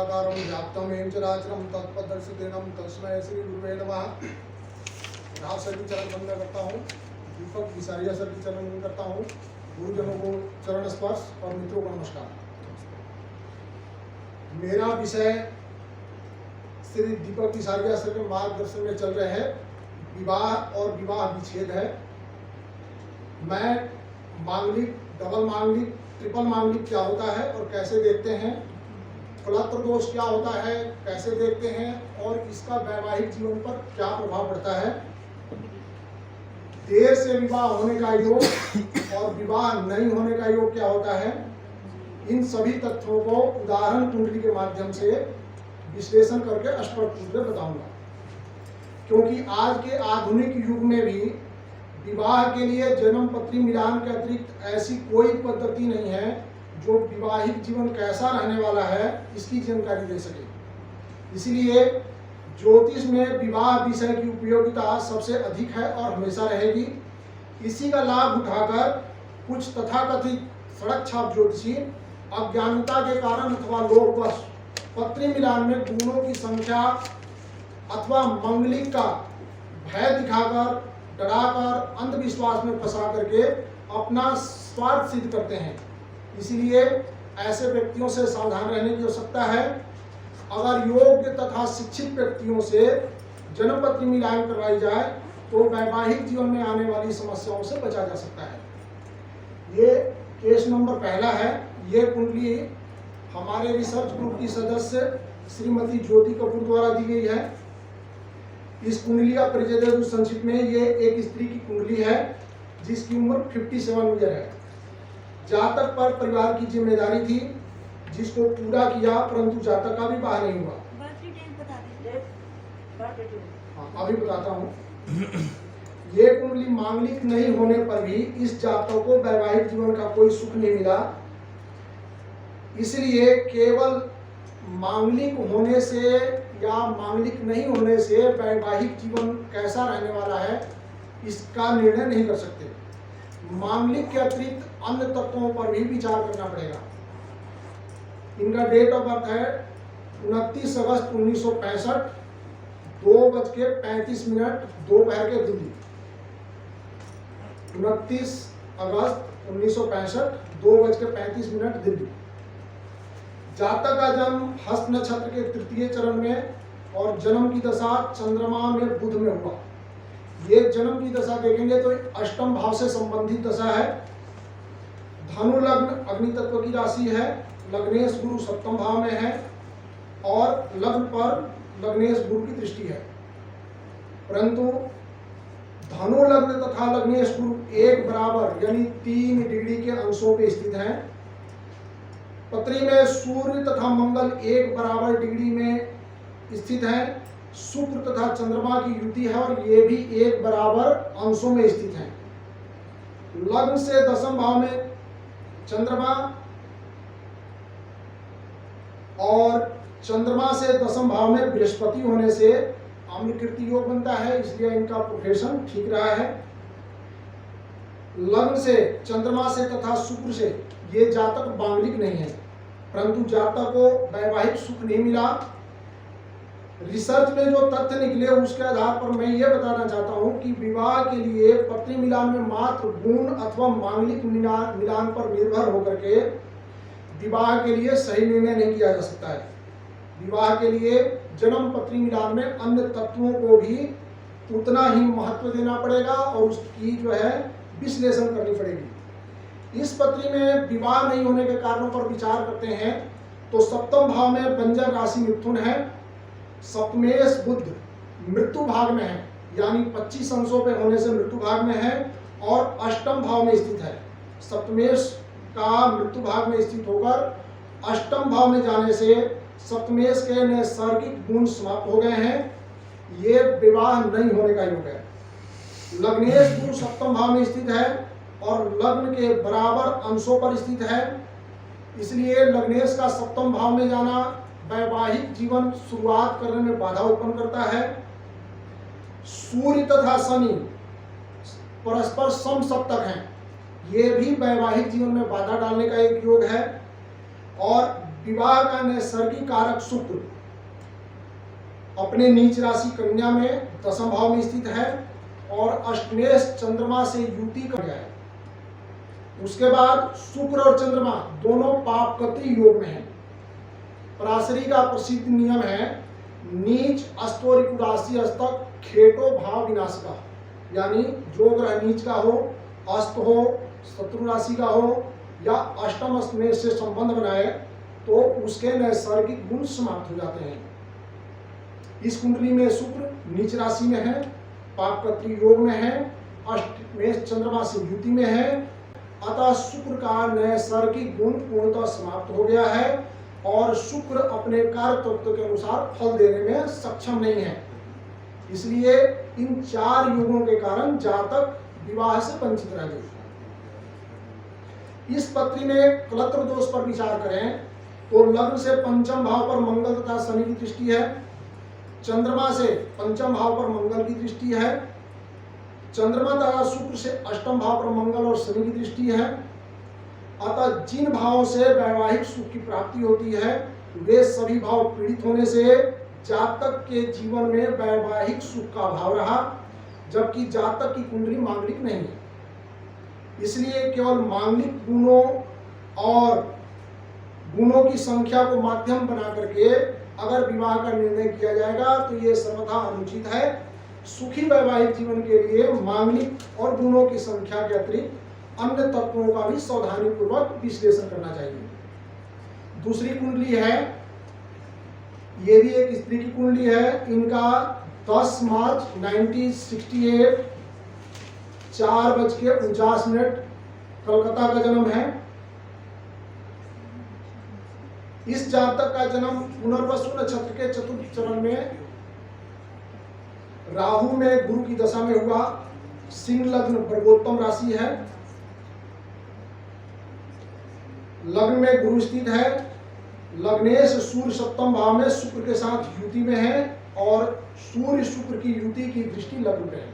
साकारं व्याप्तं येन चराचरं तत्पदर्शितेनं तस्मै श्री गुरुवे नमः। राव सर की चरण वंदना करता हूँ, दीपक विसारिया सर की चरण वंदना करता हूँ, गुरुजनों को चरण स्पर्श और मित्रों को नमस्कार। मेरा विषय श्री दीपक विसारिया सर के मार्गदर्शन में चल रहे हैं विवाह और विवाह विच्छेद है। मैं मांगलिक, डबल मांगलिक, ट्रिपल मांगलिक क्या होता है और कैसे देखते हैं, कलत्र दोष क्या होता है कैसे देखते हैं और इसका वैवाहिक जीवन पर क्या प्रभाव पड़ता है, देर से विवाह होने का योग और विवाह नहीं होने का योग क्या होता है, इन सभी तथ्यों को उदाहरण कुंडली के माध्यम से विश्लेषण करके स्पष्ट रूप से बताऊंगा। क्योंकि आज के आधुनिक युग में भी विवाह के लिए जन्म पत्री मिलान के अतिरिक्त ऐसी कोई पद्धति नहीं है जो विवाहिक जीवन कैसा रहने वाला है इसकी जानकारी दे सके। इसलिए ज्योतिष में विवाह विषय की उपयोगिता सबसे अधिक है और हमेशा रहेगी। इसी का लाभ उठाकर कुछ तथाकथित सड़क छाप ज्योतिषी अज्ञानता के कारण अथवा लोभवश पत्री मिलान में गुणों की संख्या अथवा मंगलिक का भय दिखाकर, डराकर, अंधविश्वास में फंसा करके अपना स्वार्थ सिद्ध करते हैं। इसलिए ऐसे व्यक्तियों से सावधान रहने की आवश्यकता है। अगर योग्य तथा शिक्षित व्यक्तियों से जन्म पत्री मिलान करवाई जाए तो वैवाहिक जीवन में आने वाली समस्याओं से बचा जा सकता है। ये केस नंबर पहला है। ये कुंडली हमारे रिसर्च ग्रुप की सदस्य श्रीमती ज्योति कपूर द्वारा दी गई है। इस कुंडली का परिचय दे दूं संक्षिप्त में। ये एक स्त्री की कुंडली है जिसकी उम्र 57 ईयर है। जातक पर परिवार की जिम्मेदारी थी जिसको पूरा किया, परंतु जातक का विवाह नहीं हुआ। अभी बताता हूँ। ये कुंडली मांगलिक नहीं होने पर भी इस जातक को वैवाहिक जीवन का कोई सुख नहीं मिला। इसलिए केवल मांगलिक होने से या मांगलिक नहीं होने से वैवाहिक जीवन कैसा रहने वाला है इसका निर्णय नहीं कर सकते। मांगलिक के अतिरिक्त अन्य तत्वों पर भी विचार करना पड़ेगा। इनका डेट ऑफ बर्थ है 29 अगस्त 1965, 2:35 दोपहर के दिल्ली। 29 अगस्त 1965, 2:35 दिल्ली। जातक का जन्म हस्त नक्षत्र के तृतीय चरण में और जन्म की दशा चंद्रमा में बुध में हुआ। ये जन्म की दशा देखेंगे तो अष्टम भाव से संबंधित दशा है। धनु लग्न अग्नि तत्व की राशि है। लग्नेश गुरु सप्तम भाव में है और लग्न पर लग्नेश गुरु की दृष्टि है। परंतु धनु लग्न तथा लग्नेश गुरु एक बराबर यानी 3 डिग्री के अंशों पे स्थित हैं। पत्री में सूर्य तथा मंगल एक बराबर डिग्री में स्थित हैं। शुक्र तथा चंद्रमा की युति है और ये भी एक बराबर अंशों में स्थित हैं। लग्न से दशम भाव में चंद्रमा और चंद्रमा से दशम भाव में बृहस्पति होने से अम्लकीर्ति योग बनता है। इसलिए इनका प्रोफेशन ठीक रहा है। लग्न से, चंद्रमा से तथा शुक्र से ये जातक मांगलिक नहीं है, परंतु जातक को वैवाहिक सुख नहीं मिला। रिसर्च में जो तथ्य निकले उसके आधार पर मैं ये बताना चाहता हूँ कि विवाह के लिए पत्री मिलान में मात्र गुण अथवा मांगलिक मिलान पर निर्भर होकर के विवाह के लिए सही निर्णय नहीं किया जा सकता है। विवाह के लिए जन्म पत्री मिलान में अन्य तत्वों को भी उतना ही महत्व देना पड़ेगा और उसकी जो है विश्लेषण करनी पड़ेगी। इस पत्री में विवाह नहीं होने के कारणों पर विचार करते हैं तो सप्तम भाव में बंजर राशि मिथुन है। सप्तमेश बुध मृत्यु भाग में है यानी 25 अंशों पे होने से मृत्यु भाग में है और अष्टम भाव में स्थित है। सप्तमेश का मृत्यु भाग में स्थित होकर अष्टम भाव में जाने से सप्तमेश के नैसर्गिक गुण समाप्त हो गए हैं। ये विवाह नहीं होने का योग है। लग्नेश गुरु सप्तम भाव में स्थित है और लग्न के बराबर अंशों पर स्थित है। इसलिए लग्नेश का सप्तम भाव में जाना वैवाहिक जीवन शुरुआत करने में बाधा उत्पन्न करता है। सूर्य तथा शनि परस्पर समसप्तक हैं, ये भी वैवाहिक जीवन में बाधा डालने का एक योग है। और विवाह का नैसर्गिक कारक शुक्र अपने नीच राशि कन्या में दशम भाव में स्थित है और अष्टमेश चंद्रमा से युति कर गया है। उसके बाद शुक्र और चंद्रमा दोनों पापकत्री योग में हैं। पराशरी का प्रसिद्ध नियम है नीच अस्तोरिक राशि अस्तक खेटो भाव विनाश का, यानी जो ग्रह नीच का हो, अस्त हो, शत्रु राशि का हो या अष्टम अष्टमेश से संबंध बनाए तो उसके नैसर्गिक गुण समाप्त हो जाते हैं। इस कुंडली में शुक्र नीच राशि में है, पापकत्री योग में है, अष्टमेश चंद्रमा से युति में है, अतः शुक्र का नैसर्गिक गुण पूर्णतः समाप्त हो गया है और शुक्र अपने कार्य तत्व के अनुसार फल देने में सक्षम नहीं है। इसलिए इन 4 युगों के कारण जातक विवाह से वंचित रह गए। इस पत्री में कलत्र दोष पर विचार करें तो लग्न से पंचम भाव पर मंगल तथा शनि की दृष्टि है, चंद्रमा से पंचम भाव पर मंगल की दृष्टि है, चंद्रमा तथा शुक्र से अष्टम भाव पर मंगल और शनि की दृष्टि है। अतः जिन भावों से वैवाहिक सुख की प्राप्ति होती है वे सभी भाव पीड़ित होने से जातक के जीवन में वैवाहिक सुख का भाव रहा, जबकि जातक की कुंडली मांगलिक नहीं है। इसलिए केवल मांगलिक गुणों और गुणों की संख्या को माध्यम बना करके अगर विवाह का निर्णय किया जाएगा तो ये सर्वथा अनुचित है। सुखी वैवाहिक जीवन के लिए मांगलिक और गुणों की संख्या के अतिरिक्त अन्य तत्वों का भी सावधानी पूर्वक विश्लेषण करना चाहिए। दूसरी कुंडली है, ये भी एक स्त्री की कुंडली है। इनका 10 मार्च 1968 4:49 कलकत्ता का जन्म है। इस जातक का जन्म पुनर्वसु नक्षत्र के चतुर्थ चरण में राहु में गुरु की दशा में हुआ। सिंह लग्न वर्गोत्तम राशि है। लग्न में गुरु स्थित है। लग्नेश सूर्य सप्तम भाव में शुक्र के साथ युति में है और सूर्य शुक्र की युति की दृष्टि लग्न पे है।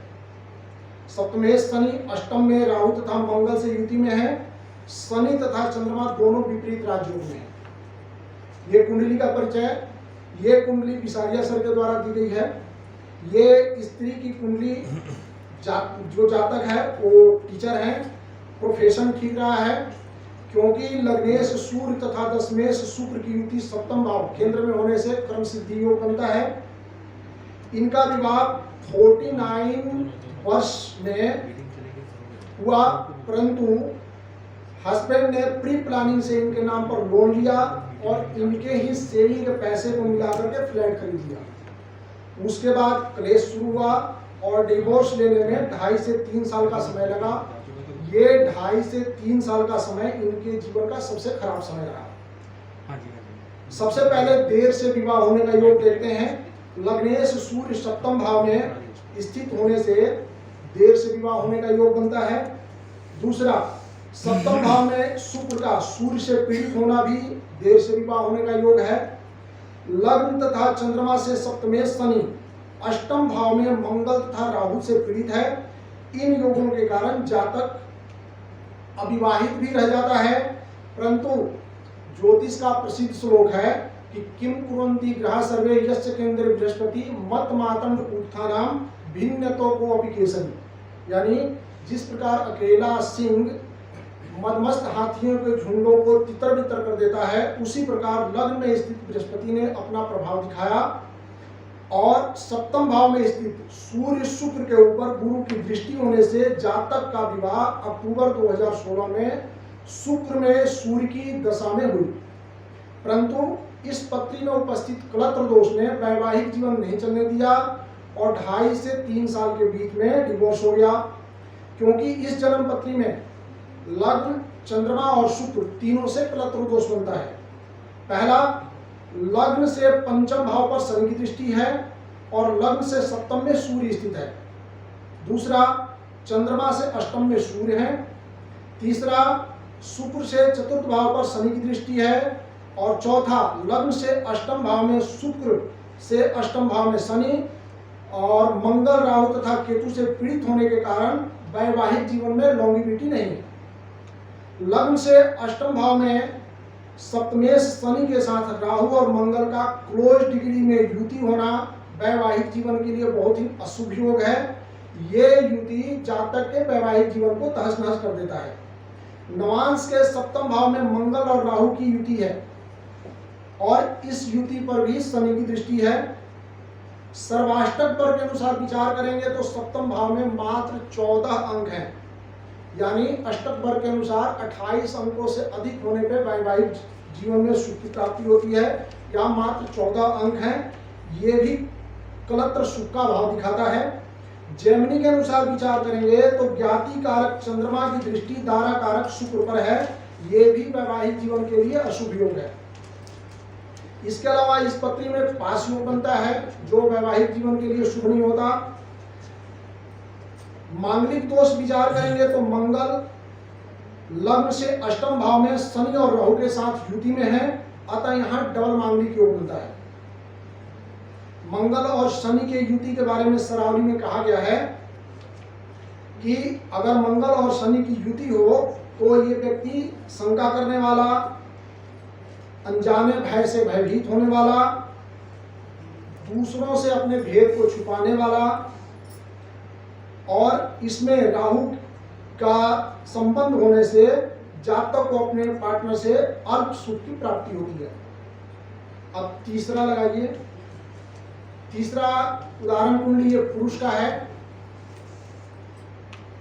सप्तमेश शनि अष्टम में राहु तथा मंगल से युति में है। शनि तथा चंद्रमा दोनों विपरीत राजयोग में है। ये कुंडली का परिचय, ये कुंडली विसारिया सर के द्वारा दी गई है। ये स्त्री की कुंडली जो जातक है वो टीचर है, प्रोफेशन ठीक रहा है, क्योंकि लग्नेश सूर्य तथा दशमेश शुक्र की युति सप्तम भाव केंद्र में होने से कर्म सिद्धि योग बनता है। इनका विवाह 49 वर्ष में हुआ, परंतु हस्बैंड ने प्री प्लानिंग से इनके नाम पर लोन लिया और इनके ही सेविंग के पैसे को मिलाकर के फ्लैट खरीद लिया। उसके बाद क्लेश शुरू हुआ और डिवोर्स लेने में 2.5 से 3 साल का समय लगा। ये 2.5 से 3 साल का समय इनके जीवन का सबसे खराब समय रहा। सबसे पहले देर से विवाह होने का योग देखते हैं। लग्नेश सूर्य सप्तम भाव में स्थित होने से देर से विवाह होने का योग बनता है। दूसरा, सप्तम भाव में शुक्र का सूर्य से पीड़ित होना भी देर से विवाह होने का योग है। लग्न तथा चंद्रमा से सप्तमेश शनि अष्टम भाव में मंगल तथा राहु से पीड़ित है। इन योगों के कारण जातक अविवाहित भी रह जाता है, परंतु ज्योतिष का प्रसिद्ध श्लोक है कि किम कुर्वन्ति ग्रह सर्वे यस्य केंद्रे बृहस्पति मत मातंड उत्थानाम भिन्नतो को अपिकेशनी, यानी जिस प्रकार अकेला सिंह मदमस्त हाथियों के झुंडों को तितर बितर कर देता है, उसी प्रकार लग्न में स्थित बृहस्पति ने अपना प्रभाव दिखाया और सप्तम भाव में स्थित सूर्य शुक्र के ऊपर गुरु की दृष्टि होने से जातक का विवाह अक्टूबर 2016 में शुक्र में सूर्य की दशा में हुई। परंतु इस पत्री में उपस्थित कलत्र दोष ने वैवाहिक जीवन नहीं चलने दिया और 2.5 से 3 साल के बीच में डिवोर्स हो गया, क्योंकि इस जन्म पत्री में लग्न, चंद्रमा और शुक्र तीनों से कलत्र दोष बनता है। पहला, लग्न से पंचम भाव पर शनि की दृष्टि है और लग्न से सप्तम में सूर्य स्थित है। दूसरा, चंद्रमा से अष्टम में सूर्य है। तीसरा, शुक्र से चतुर्थ भाव पर शनि की दृष्टि है और चौथा, लग्न से अष्टम भाव में शुक्र से अष्टम भाव में शनि और मंगल, राहु तथा केतु से पीड़ित होने के कारण वैवाहिक जीवन में लॉन्गिविटी नहीं है। लग्न से अष्टम भाव में सप्तमेश शनि के साथ राहु और मंगल का क्लोज डिग्री में युति होना वैवाहिक जीवन के लिए बहुत ही अशुभ योग है। ये युति जातक के वैवाहिक जीवन को तहस नहस कर देता है। नवांश के सप्तम भाव में मंगल और राहु की युति है और इस युति पर भी शनि की दृष्टि है। सर्वाष्टक वर्ग के अनुसार विचार करेंगे तो सप्तम भाव में मात्र 14 अंक हैं, यानी अष्टक वर्ग के अनुसार 28 अंकों से अधिक होने पर वैवाहिक जीवन में सुख की प्राप्ति होती है। यहाँ मात्र 14 अंक हैं, ये भी कलत्र सुख का भाव दिखाता है। जैमिनी के अनुसार विचार करेंगे तो ज्ञाति कारक चंद्रमा की दृष्टि दारा कारक शुक्र पर है, ये भी वैवाहिक जीवन के लिए अशुभ योग है। इसके अलावा इस पत्री में पास योग बनता है जो वैवाहिक जीवन के लिए शुभ नहीं होता। मांगलिक दोष विचार करेंगे तो मंगल लग्न से अष्टम भाव में शनि और राहु के साथ युति में है, अतः यहाँ डबल मांगलिक योग बनता है। मंगल और शनि के युति के बारे में शरावली में कहा गया है कि अगर मंगल और शनि की युति हो तो ये व्यक्ति शंका करने वाला, अनजाने भय से भयभीत होने वाला, दूसरों से अपने भेद को छुपाने वाला, और इसमें राहु का संबंध होने से जातक को अपने पार्टनर से अल्प सुख की प्राप्ति होती है। अब तीसरा लगाइए। तीसरा उदाहरण कुंडली ये पुरुष का है।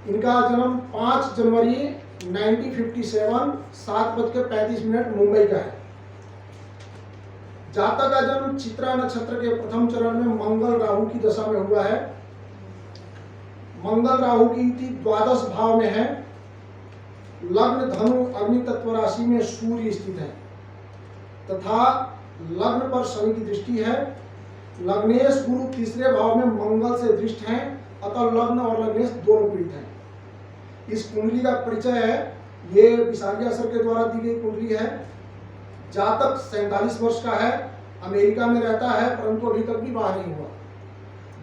इनका जन्म 5 जनवरी 1957 7:35 मुंबई का है। जातक का जन्म चित्रा नक्षत्र के प्रथम चरण में मंगल राहु की दशा में हुआ है। मंगल राहु की युति द्वादश भाव में है। लग्न धनु अग्नि तत्व राशि में सूर्य स्थित है तथा लग्न पर शनि की दृष्टि है। लग्नेश गुरु तीसरे भाव में मंगल से दृष्ट हैं, अतः लग्न और लग्नेश दोनों पीड़ित हैं। इस कुंडली का परिचय है, ये विशालिया सर के द्वारा दी गई कुंडली है। जातक 47 वर्ष का है, अमेरिका में रहता है परंतु अभी तक भी बाहर नहीं हुआ।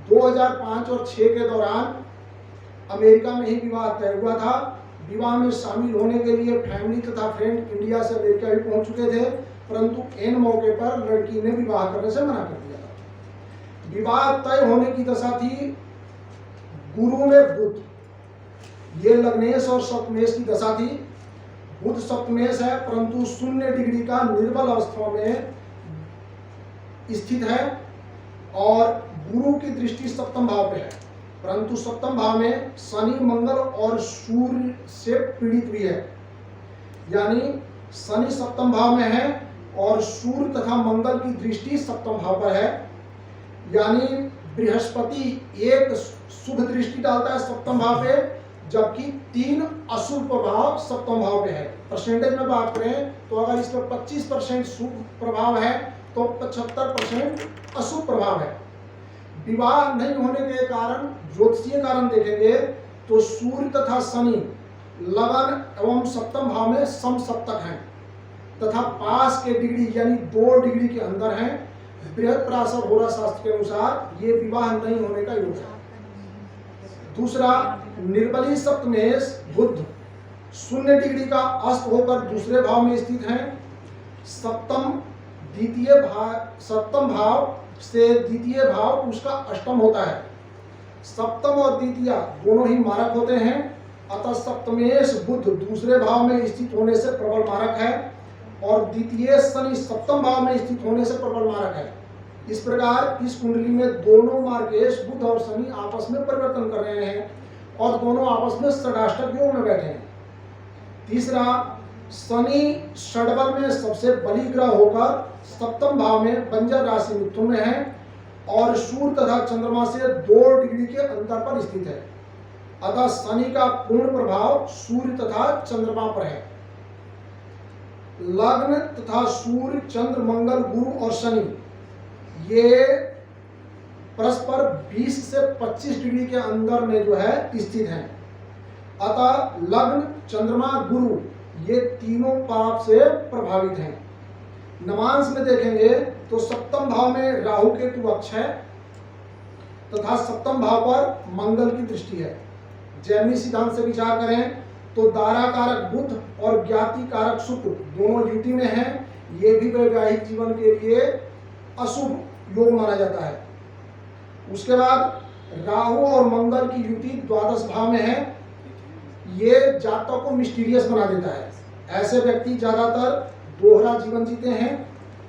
2005 और 6 के दौरान अमेरिका में ही विवाह तय हुआ था। विवाह में शामिल होने के लिए फैमिली तथा फ्रेंड इंडिया से अमेरिका भी पहुंच चुके थे, परंतु एन मौके पर लड़की ने विवाह करने से मना कर दिया था। विवाह तय होने की दशा थी गुरु में बुध, ये लग्नेश और सप्तमेश की दशा थी। बुध सप्तमेश है परंतु 0 डिग्री का निर्बल अवस्था में स्थित है और गुरु की दृष्टि सप्तम भाव पे है, परंतु सप्तम भाव में शनि मंगल और सूर्य से पीड़ित भी है। यानी शनि सप्तम भाव में है और सूर्य तथा मंगल की दृष्टि सप्तम भाव पर है। यानी बृहस्पति एक शुभ दृष्टि डालता है सप्तम भाव पे, जबकि 3 अशुभ प्रभाव सप्तम भाव पे है। परसेंटेज में बात करें तो अगर इसमें 25% शुभ प्रभाव है तो 75% अशुभ प्रभाव है। विवाह नहीं होने के कारण ज्योतिषीय कारण देखेंगे तो सूर्य तथा शनि लगन एवं सप्तम भाव में समसप्तक हैं तथा पास के डिग्री यानी 2 डिग्री के अंदर हैं। बृहत्पराशर होरा शास्त्र के अनुसार ये विवाह नहीं होने का योग है। दूसरा, निर्बली सप्तमेश बुध 0 डिग्री का अस्त होकर दूसरे भाव में स्थित हैं। सप्तम भाव से द्वितीय भाव उसका अष्टम होता है। सप्तम और द्वितीय दोनों ही मारक होते हैं, अतः सप्तमेश बुध दूसरे भाव में स्थित होने से प्रबल मारक है और द्वितीय शनि सप्तम भाव में स्थित होने से प्रबल मारक है। इस प्रकार इस कुंडली में दोनों मार्गेश बुध और शनि आपस में परिवर्तन कर रहे हैं और दोनों आपस में षडाष्टक योग में बैठे हैं। तीसरा, शनि षडबल में सबसे बली ग्रह होकर सप्तम भाव में बंजर राशि मिथुन में है और सूर्य तथा चंद्रमा से 2 डिग्री के अंतर पर स्थित है, अतः शनि का पूर्ण प्रभाव सूर्य तथा चंद्रमा पर है। लग्न तथा सूर्य चंद्र मंगल गुरु और शनि ये परस्पर 20 से 25 डिग्री के अंदर में जो है स्थित हैं, अतः लग्न चंद्रमा गुरु ये तीनों पाप से प्रभावित हैं। नवांश में देखेंगे तो सप्तम भाव में राहु केतु अक्ष है तथा सप्तम भाव पर मंगल की दृष्टि है। जैमिनी सिद्धांत से विचार करें तो दारा कारक बुध और ज्ञाति कारक शुक्र दोनों युति में हैं ये भी वैवाहिक जीवन के लिए अशुभ योग माना जाता है। उसके बाद राहु और मंगल की युति द्वादश भाव में है। ये जातक को मिस्टीरियस बना देता है। ऐसे व्यक्ति ज्यादातर दोहरा जीवन जीते हैं,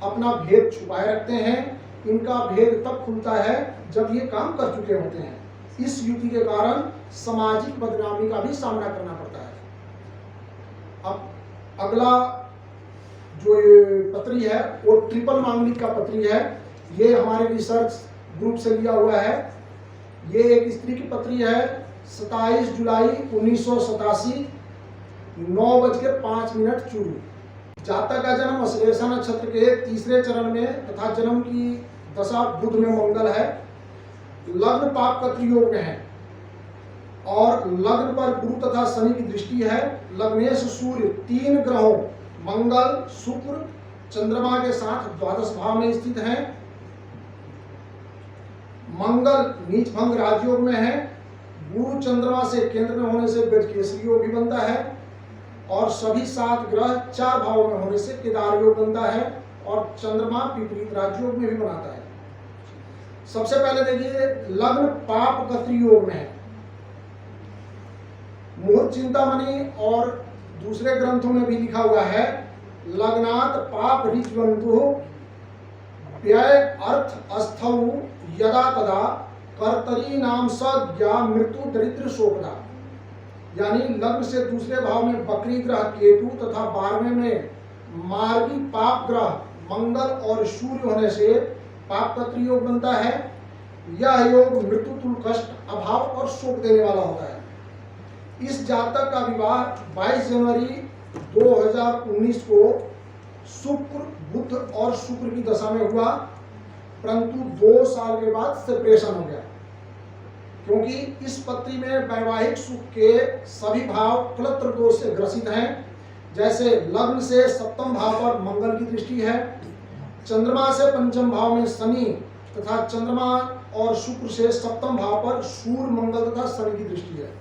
अपना भेद छुपाए रखते हैं। इनका भेद तब खुलता है जब ये काम कर चुके होते हैं। इस युति के कारण सामाजिक बदनामी का भी सामना करना पड़ता है। अब अगला जो ये पत्री है वो ट्रिपल मांगलिक का पत्री है। ये हमारे रिसर्च ग्रुप से लिया हुआ है। ये एक स्त्री की पत्री है। 27 जुलाई 1987 9:05 चूरू। जातक का जन्म अश्लेषा नक्षत्र के तीसरे चरण में तथा जन्म की दशा बुध में मंगल है। लग्न पाप कत्री योग में है और लग्न पर गुरु तथा शनि की दृष्टि है। लग्नेश सूर्य 3 ग्रहों मंगल, शुक्र, चंद्रमा के साथ द्वादश भाव में स्थित हैं। मंगल नीच भंग राजयोग में है। गुरु चंद्रमा से केंद्र में होने से गजकेसरी योग भी बनता है और सभी 7 ग्रह 4 भावों में होने से केदार योग बनता है और चंद्रमा विपरीत राजयोग में भी बनाता है। सबसे पहले देखिए लग्न पाप गति योग में है। मुहूर्त चिंतामणि और दूसरे ग्रंथों में भी लिखा हुआ है लग्नात पाप ऋजवंतु व्यय अर्थ अस्थौ यदा तदा कर्तरी नाम सज्ञा मृत्यु दरिद्र शोकदा। यानी लग्न से दूसरे भाव में बकरी ग्रह केतु तथा 12वें में मार्गी पाप ग्रह मंगल और सूर्य होने से पाप कत्री योग बनता है। यह योग मृत्यु तुल कष्ट, अभाव और शोक देने वाला होता है। इस जातक का विवाह 22 जनवरी 2019 को शुक्र, बुध और शुक्र की दशा में हुआ, परंतु 2 साल के बाद सेपरेशन हो गया क्योंकि इस पत्री में वैवाहिक सुख के सभी भाव क्लत्र दोष से ग्रसित हैं। जैसे लग्न से सप्तम भाव पर मंगल की दृष्टि है, चंद्रमा से पंचम भाव में शनि तथा चंद्रमा और शुक्र से सप्तम भाव पर सूर्य, मंगल तथा शनि की दृष्टि है।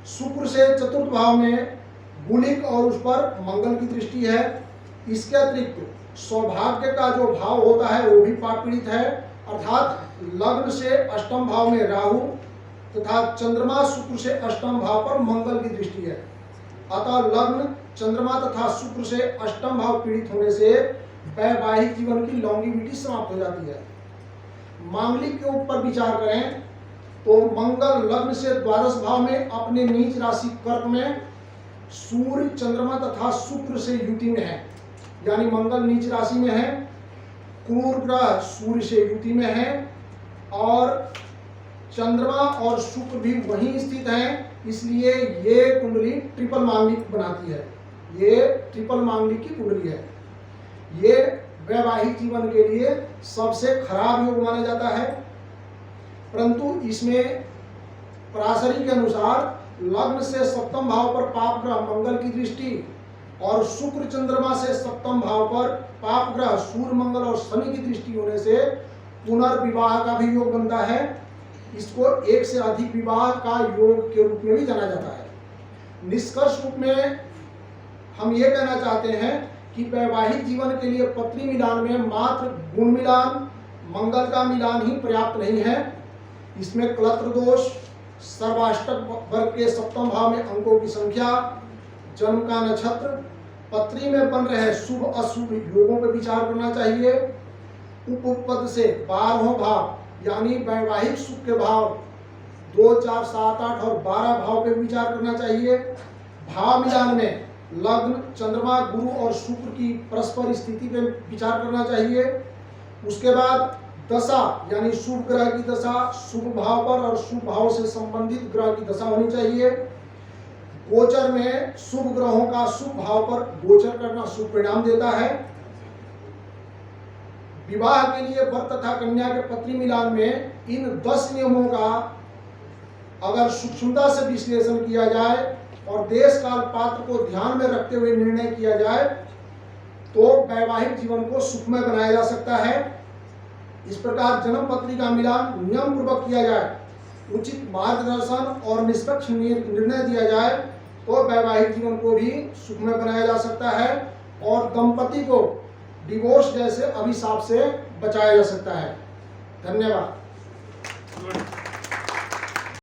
शुक्र से चतुर्थ भाव में गुलिक और उस पर मंगल की दृष्टि है। इसके अतिरिक्त सौभाग्य का जो भाव होता है वो भी पाप पीड़ित है, अर्थात लग्न से अष्टम भाव में राहु तथा चंद्रमा शुक्र से अष्टम भाव पर मंगल की दृष्टि है। अतः लग्न, चंद्रमा तथा शुक्र से अष्टम भाव पीड़ित होने से वैवाहिक जीवन की लॉन्गिविटी समाप्त हो जाती है। मांगलिक के ऊपर विचार करें तो मंगल लग्न से द्वादश भाव में अपने नीच राशि कर्क में सूर्य, चंद्रमा तथा शुक्र से युति में है। यानी मंगल नीच राशि में है, क्रूर ग्रह सूर्य से युति में है और चंद्रमा और शुक्र भी वहीं स्थित हैं। इसलिए ये कुंडली ट्रिपल मांगलिक बनाती है। ये ट्रिपल मांगलिक की कुंडली है। ये वैवाहिक जीवन के लिए सबसे खराब योग माना जाता है, परंतु इसमें पराशरी के अनुसार लग्न से सप्तम भाव पर पाप ग्रह मंगल की दृष्टि और शुक्र चंद्रमा से सप्तम भाव पर पाप ग्रह सूर्य, मंगल और शनि की दृष्टि होने से पुनर्विवाह का भी योग बनता है। इसको एक से अधिक विवाह का योग के रूप में भी जाना जाता है। निष्कर्ष रूप में हम ये कहना चाहते हैं कि वैवाहिक जीवन के लिए पत्री मिलान में मात्र गुण मिलान, मंगल का मिलान ही पर्याप्त नहीं है। इसमें क्लत्र दोष, सर्वाष्टक वर्ग के सप्तम भाव में अंकों की संख्या, जन्म का नक्षत्र, पत्री में बन रहे शुभ अशुभ योगों पर विचार करना चाहिए। उपपद से 12वां भाव यानी वैवाहिक सुख के भाव 2, 4, 7, 8 और 12 भाव पे विचार करना चाहिए। भाव मिलान में लग्न, चंद्रमा, गुरु और शुक्र की परस्पर स्थिति पे विचार करना चाहिए। उसके बाद दशा यानी शुभ ग्रह की दशा शुभ भाव पर और शुभ भाव से संबंधित ग्रह की दशा होनी चाहिए। गोचर में शुभ ग्रहों का शुभ भाव पर गोचर करना शुभ परिणाम देता है। विवाह के लिए वर तथा कन्या के पत्री मिलान में इन 10 नियमों का अगर सूक्ष्मता से विश्लेषण किया जाए और देश काल पात्र को ध्यान में रखते हुए निर्णय किया जाए तो वैवाहिक जीवन को सुखमय बनाया जा सकता है। इस प्रकार जन्म पत्री का मिलान नियम पूर्वक किया जाए, उचित मार्गदर्शन और निष्पक्ष निर्णय दिया जाए तो वैवाहिक जीवन को भी सुखमय बनाया जा सकता है और दंपति को डिवोर्स जैसे अभिशाप से बचाया जा सकता है। धन्यवाद।